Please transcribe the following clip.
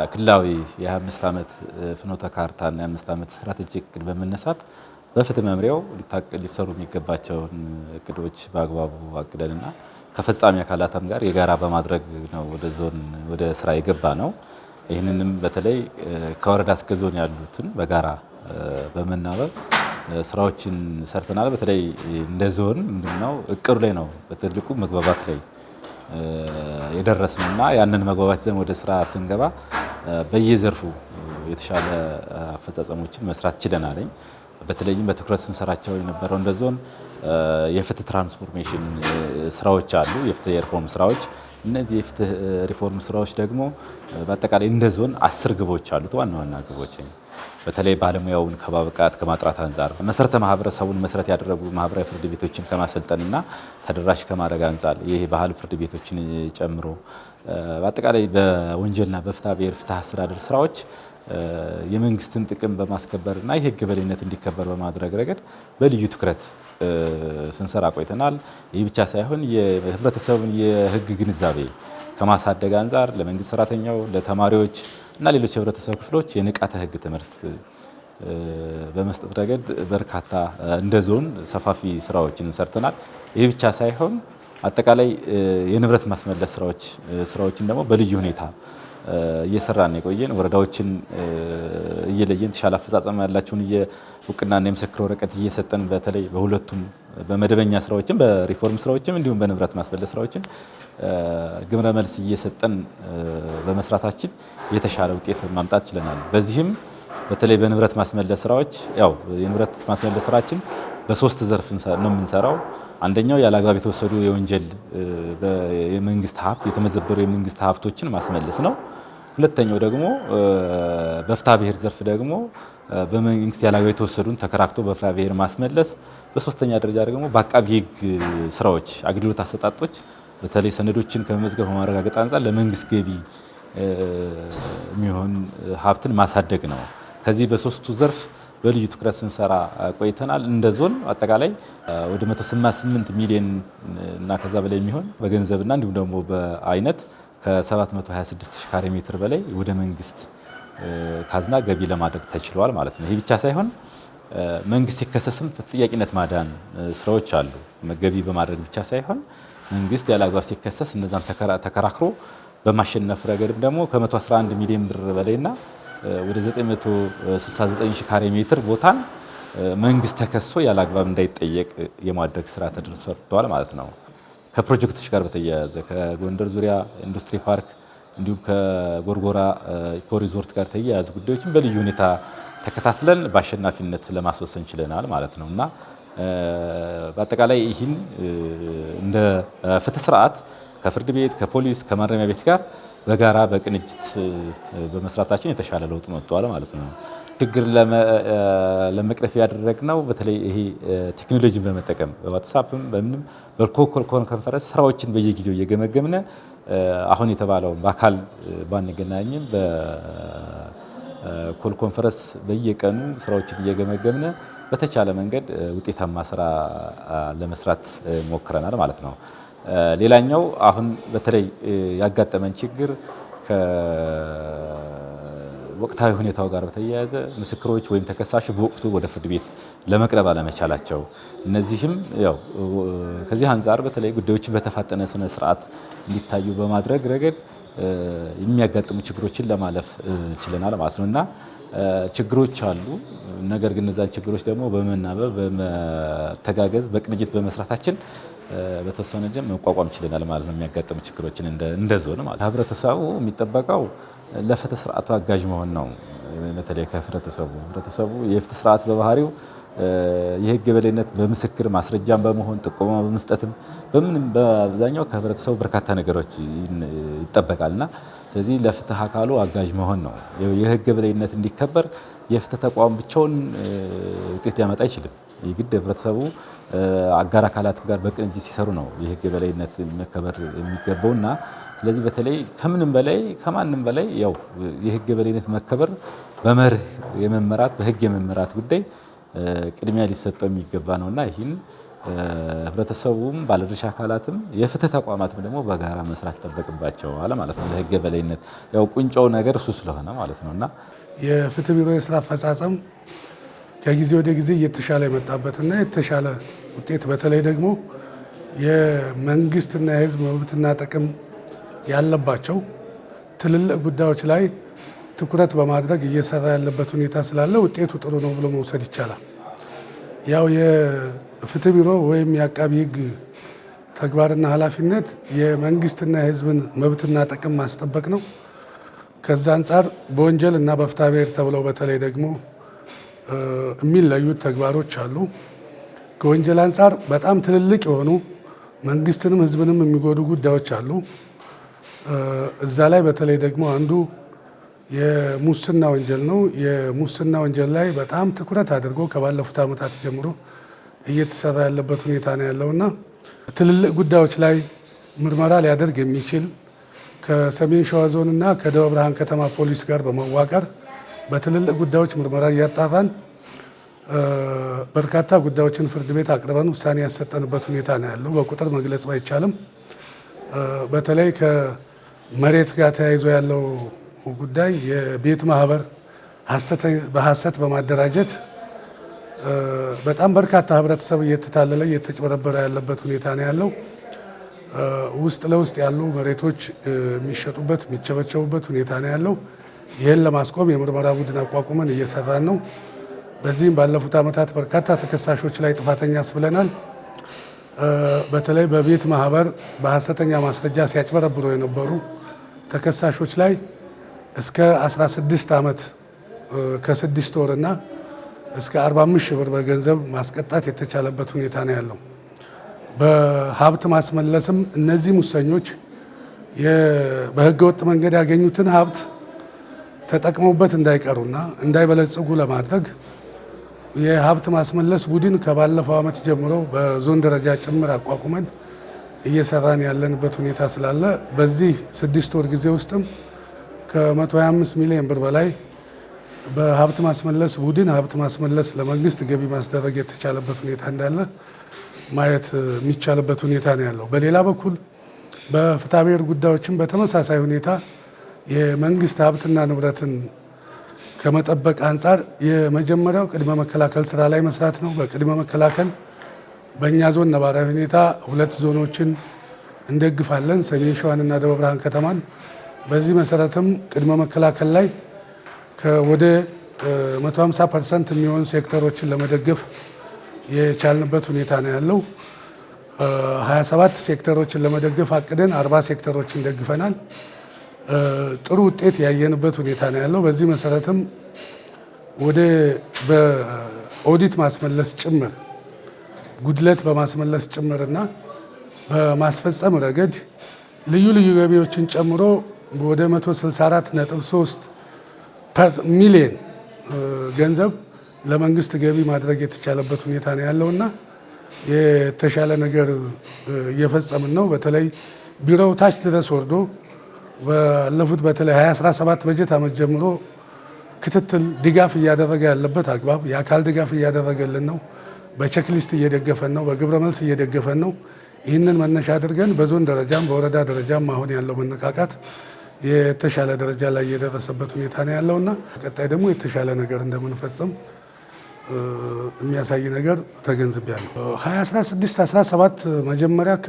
ከክልላዊ የ25 ዓመት ፍኖተ ካርታና የ5 ዓመት ስትራቴጂክ እቅድ በመነሳት በፍትህ መምሪያው ሊሰሩ የሚገባቸውን እቅዶች በአግባቡ አቅደንና ከፈጻሚ አካላትም ጋር የጋራ በማድረግ ነው ወደ ዞን ወደ ስራ የገባ ነው። ይህንንም በተለይ ከወረዳ እስከ ዞን ያሉትን በጋራ በመናበብ ስራዎችን ሰርተናል። በተለይ እንደ ዞን ምንድነው እቅዱ ላይ ነው በትልቁ መግባባት ላይ የደረስነውና ያንን መግባባት ይዘን ወደ ስራ ስንገባ በየዘርፉ የተሻለ አፈጻጸሞችን መስራት ችለናል። በተለይም በትኩረት ስንሰራቸው የነበረው እንደ ዞን የፍትህ ትራንስፎርሜሽን ስራዎች አሉ፣ የፍትህ ሪፎርም ስራዎች። እነዚህ የፍትህ ሪፎርም ስራዎች ደግሞ በአጠቃላይ እንደ ዞን 10 ግቦች አሉት፣ ዋና ዋና ግቦች። በተለይ ባለሙያውን ከማብቃት ከማጥራት አንጻር መሰረተ ማህበረሰቡን መሰረት ያደረጉ ማህበራዊ ፍርድ ቤቶችን ከማሰልጠንና ተደራሽ ከማድረግ አንጻር ይሄ ባህል ፍርድ ቤቶችን ጨምሮ በአጠቃላይ በወንጀልና በፍትሐ ብሔር ፍትህ አስተዳደር ስራዎች የመንግስትን ጥቅም በማስከበርና የህግ የበላይነት እንዲከበር በማድረግ ረገድ በልዩ ትኩረት ስንሰራ ቆይተናል። ይህ ብቻ ሳይሆን የህብረተሰቡን የህግ ግንዛቤ ከማሳደግ አንጻር ለመንግስት ሰራተኛው፣ ለተማሪዎች እና ሌሎች የህብረተሰብ ክፍሎች የንቃተ ህግ ትምህርት በመስጠት ረገድ በርካታ እንደ ዞን ሰፋፊ ስራዎችን ሰርተናል። ይህ ብቻ ሳይሆን አጠቃላይ የንብረት ማስመለስ ስራዎችን ደግሞ በልዩ ሁኔታ እየሰራን የቆየን ወረዳዎችን እየለየን ተሻለ አፈጻጸም ያላቸውን እውቅናና የምስክር ወረቀት እየሰጠን በተለይ በሁለቱም በመደበኛ ስራዎችን በሪፎርም ስራዎችም እንዲሁም በንብረት ማስመለስ ስራዎችን ግብረ መልስ እየሰጠን በመስራታችን የተሻለ ውጤት ማምጣት ችለናል። በዚህም በተለይ በንብረት ማስመለስ ስራዎች የንብረት ማስመለስ ስራችን በሶስት ዘርፍ ነው የምንሰራው። አንደኛው ያለአግባብ የተወሰዱ የወንጀል የመንግስት ሀብት የተመዘበሩ የመንግስት ሀብቶችን ማስመለስ ነው። ሁለተኛው ደግሞ በፍትሐ ብሔር ዘርፍ ደግሞ በመንግስት ያለአግባብ የተወሰዱን ተከራክቶ በፍትሐ ብሔር ማስመለስ። በሶስተኛ ደረጃ ደግሞ በአቃቢ ህግ ስራዎች አገልግሎት አሰጣጦች በተለይ ሰነዶችን ከመመዝገብ በማረጋገጥ አንጻር ለመንግስት ገቢ የሚሆን ሀብትን ማሳደግ ነው። ከዚህ በሶስቱ ዘርፍ በልዩ ትኩረት ስንሰራ ቆይተናል። እንደ ዞን አጠቃላይ ወደ 188 ሚሊዮን እና ከዛ በላይ የሚሆን በገንዘብና እንዲሁም ደግሞ በአይነት ከ726 ሺህ ካሬ ሜትር በላይ ወደ መንግስት ካዝና ገቢ ለማድረግ ተችሏል ማለት ነው። ይህ ብቻ ሳይሆን መንግስት ሲከሰስም ተጠያቂነት ማዳን ስራዎች አሉ። ገቢ በማድረግ ብቻ ሳይሆን መንግስት ያለ አግባብ ሲከሰስ እነዛን ተከራክሮ በማሸነፍ ረገድም ደግሞ ከ111 ሚሊዮን ብር በላይና ወደ 969 ሺህ ካሬ ሜትር ቦታን መንግስት ተከሶ ያለ አግባብ እንዳይጠየቅ የማድረግ ስራ ተደርሷል ማለት ነው። ከፕሮጀክቶች ጋር በተያያዘ ከጎንደር ዙሪያ ኢንዱስትሪ ፓርክ እንዲሁም ከጎርጎራ ኢኮ ሪዞርት ጋር ተያያዙ ጉዳዮችን በልዩ ሁኔታ ተከታትለን በአሸናፊነት ለማስወሰን ችለናል ማለት ነው እና በአጠቃላይ ይህን እንደ ፍትህ ስርዓት ከፍርድ ቤት፣ ከፖሊስ፣ ከማረሚያ ቤት ጋር በጋራ በቅንጅት በመስራታችን የተሻለ ለውጥ መጥቷል ማለት ነው። ችግር ለመቅረፍ ያደረግነው በተለይ ይሄ ቴክኖሎጂን በመጠቀም በዋትስአፕም በምንም በኮል ኮንፈረንስ ስራዎችን በየጊዜው እየገመገምነ አሁን የተባለው በአካል ባንገናኝም በኮል ኮንፈረንስ በየቀኑ ስራዎችን እየገመገምነ በተቻለ መንገድ ውጤታማ ስራ ለመስራት ሞክረናል ማለት ነው። ሌላኛው አሁን በተለይ ያጋጠመን ችግር ከወቅታዊ ሁኔታው ጋር በተያያዘ ምስክሮች ወይም ተከሳሽ በወቅቱ ወደ ፍርድ ቤት ለመቅረብ አለመቻላቸው፣ እነዚህም ከዚህ አንጻር በተለይ ጉዳዮችን በተፋጠነ ስነ ስርዓት እንዲታዩ በማድረግ ረገድ የሚያጋጥሙ ችግሮችን ለማለፍ ችለናል ማለት ነው እና ችግሮች አሉ። ነገር ግን እነዛን ችግሮች ደግሞ በመናበብ በመተጋገዝ በቅንጅት በመስራታችን በተወሰነ ጀም መቋቋም ችለናል ማለት ነው። የሚያጋጥሙ ችግሮችን እንደ ዞን ማለት ህብረተሰቡ የሚጠበቀው ለፍትህ ስርዓቱ አጋዥ መሆን ነው። በተለይ ህብረተሰቡ የፍትህ ስርዓት በባህሪው የህግ የበላይነት በምስክር ማስረጃም በመሆን ጥቆማ በመስጠትም በምንም በአብዛኛው ከህብረተሰቡ በርካታ ነገሮች ይጠበቃልና ስለዚህ ለፍትህ አካሉ አጋዥ መሆን ነው። የህግ የበላይነት እንዲከበር የፍትህ ተቋም ብቻውን ውጤት ሊያመጣ አይችልም። የግድ ህብረተሰቡ አጋር አካላት ጋር በቅንጅት ሲሰሩ ነው የህግ የበላይነት መከበር የሚገባውና ስለዚህ በተለይ ከምንም በላይ ከማንም በላይ የህግ የበላይነት መከበር በመርህ የመመራት በህግ የመመራት ጉዳይ ቅድሚያ ሊሰጠው የሚገባ ነውና ይህን ህብረተሰቡም ባለድርሻ አካላትም የፍትህ ተቋማትም ደግሞ በጋራ መስራት ይጠበቅባቸዋል ማለት ነው። ለህግ የበላይነት ያው ቁንጮው ነገር እሱ ስለሆነ ማለት ነውና የፍትህ ቢሮ የስራ አፈጻጸም ከጊዜ ወደ ጊዜ እየተሻለ የመጣበትና የተሻለ ውጤት በተለይ ደግሞ የመንግስትና የህዝብ መብትና ጥቅም ያለባቸው ትልልቅ ጉዳዮች ላይ ትኩረት በማድረግ እየሰራ ያለበት ሁኔታ ስላለ ውጤቱ ጥሩ ነው ብሎ መውሰድ ይቻላል። ያው የፍትህ ቢሮ ወይም የአቃቢ ህግ ተግባርና ኃላፊነት የመንግስትና የህዝብን መብትና ጥቅም ማስጠበቅ ነው። ከዛ አንጻር በወንጀል እና በፍትሐ ብሔር ተብለው በተለይ ደግሞ የሚለዩት ተግባሮች አሉ። ከወንጀል አንጻር በጣም ትልልቅ የሆኑ መንግስትንም ህዝብንም የሚጎዱ ጉዳዮች አሉ። እዛ ላይ በተለይ ደግሞ አንዱ የሙስና ወንጀል ነው። የሙስና ወንጀል ላይ በጣም ትኩረት አድርጎ ከባለፉት ዓመታት ጀምሮ እየተሰራ ያለበት ሁኔታ ነው ያለውና ትልልቅ ጉዳዮች ላይ ምርመራ ሊያደርግ የሚችል ከሰሜን ሸዋ ዞን እና ከደብረ ብርሃን ከተማ ፖሊስ ጋር በመዋቀር በትልልቅ ጉዳዮች ምርመራ እያጣራን በርካታ ጉዳዮችን ፍርድ ቤት አቅርበን ውሳኔ ያሰጠንበት ሁኔታ ነው ያለው። በቁጥር መግለጽ ባይቻልም በተለይ ከመሬት ጋር ተያይዞ ያለው ጉዳይ የቤት ማህበር በሐሰት በማደራጀት በጣም በርካታ ህብረተሰብ እየተታለለ እየተጭበረበረ ያለበት ሁኔታ ነው ያለው። ውስጥ ለውስጥ ያሉ መሬቶች የሚሸጡበት የሚቸበቸቡበት ሁኔታ ነው ያለው። ይህን ለማስቆም የምርመራ ቡድን አቋቁመን እየሰራን ነው። በዚህም ባለፉት ዓመታት በርካታ ተከሳሾች ላይ ጥፋተኛ አስብለናል። በተለይ በቤት ማህበር በሐሰተኛ ማስረጃ ሲያጭበረብሩ የነበሩ ተከሳሾች ላይ እስከ 16 ዓመት ከ6 ወርና እስከ 45 ሺህ ብር በገንዘብ ማስቀጣት የተቻለበት ሁኔታ ነው ያለው። በሀብት ማስመለስም እነዚህ ሙሰኞች በህገወጥ መንገድ ያገኙትን ሀብት ተጠቅመውበት እንዳይቀሩና እንዳይበለጽጉ ለማድረግ የሀብት ማስመለስ ቡድን ከባለፈው ዓመት ጀምሮ በዞን ደረጃ ጭምር አቋቁመን እየሰራን ያለንበት ሁኔታ ስላለ በዚህ 6 ወር ጊዜ ውስጥም ከ125 ሚሊዮን ብር በላይ በሀብት ማስመለስ ቡድን ሀብት ማስመለስ ለመንግስት ገቢ ማስደረግ የተቻለበት ሁኔታ እንዳለ ማየት የሚቻልበት ሁኔታ ነው ያለው። በሌላ በኩል በፍትሐ ብሔር ጉዳዮችም በተመሳሳይ ሁኔታ የመንግስት ሀብትና ንብረትን ከመጠበቅ አንጻር የመጀመሪያው ቅድመ መከላከል ስራ ላይ መስራት ነው። በቅድመ መከላከል በእኛ ዞን ነባራዊ ሁኔታ 2 ዞኖችን እንደግፋለን፣ ሰሜን ሸዋንና ደብረ ብርሃን ከተማን። በዚህ መሰረትም ቅድመ መከላከል ላይ ወደ 150% የሚሆኑ ሴክተሮችን ለመደገፍ የቻልንበት ሁኔታ ነው ያለው። 27 ሴክተሮችን ለመደገፍ አቅደን 40 ሴክተሮችን ደግፈናል። ጥሩ ውጤት ያየንበት ሁኔታ ነው ያለው። በዚህ መሰረትም ወደ በኦዲት ማስመለስ ጭምር ጉድለት በማስመለስ ጭምርና በማስፈጸም ረገድ ልዩ ልዩ ገቢዎችን ጨምሮ ወደ 164.3 ሚሊዮን ገንዘብ ለመንግስት ገቢ ማድረግ የተቻለበት ሁኔታ ነው ያለውና የተሻለ ነገር እየፈጸምን ነው። በተለይ ቢሮው ታች ድረስ ወርዶ ባለፉት በተለይ 2017 በጀት ዓመት ጀምሮ ክትትል ድጋፍ እያደረገ ያለበት አግባብ የአካል ድጋፍ እያደረገልን ነው። በቼክሊስት እየደገፈን ነው። በግብረ መልስ እየደገፈን ነው። ይህንን መነሻ አድርገን በዞን ደረጃም በወረዳ ደረጃም አሁን ያለው መነቃቃት የተሻለ ደረጃ ላይ የደረሰበት ሁኔታ ነው ያለውና ቀጣይ ደግሞ የተሻለ ነገር እንደምንፈጽም የሚያሳይ ነገር ተገንዝቤያለሁ። 2016-17 መጀመሪያ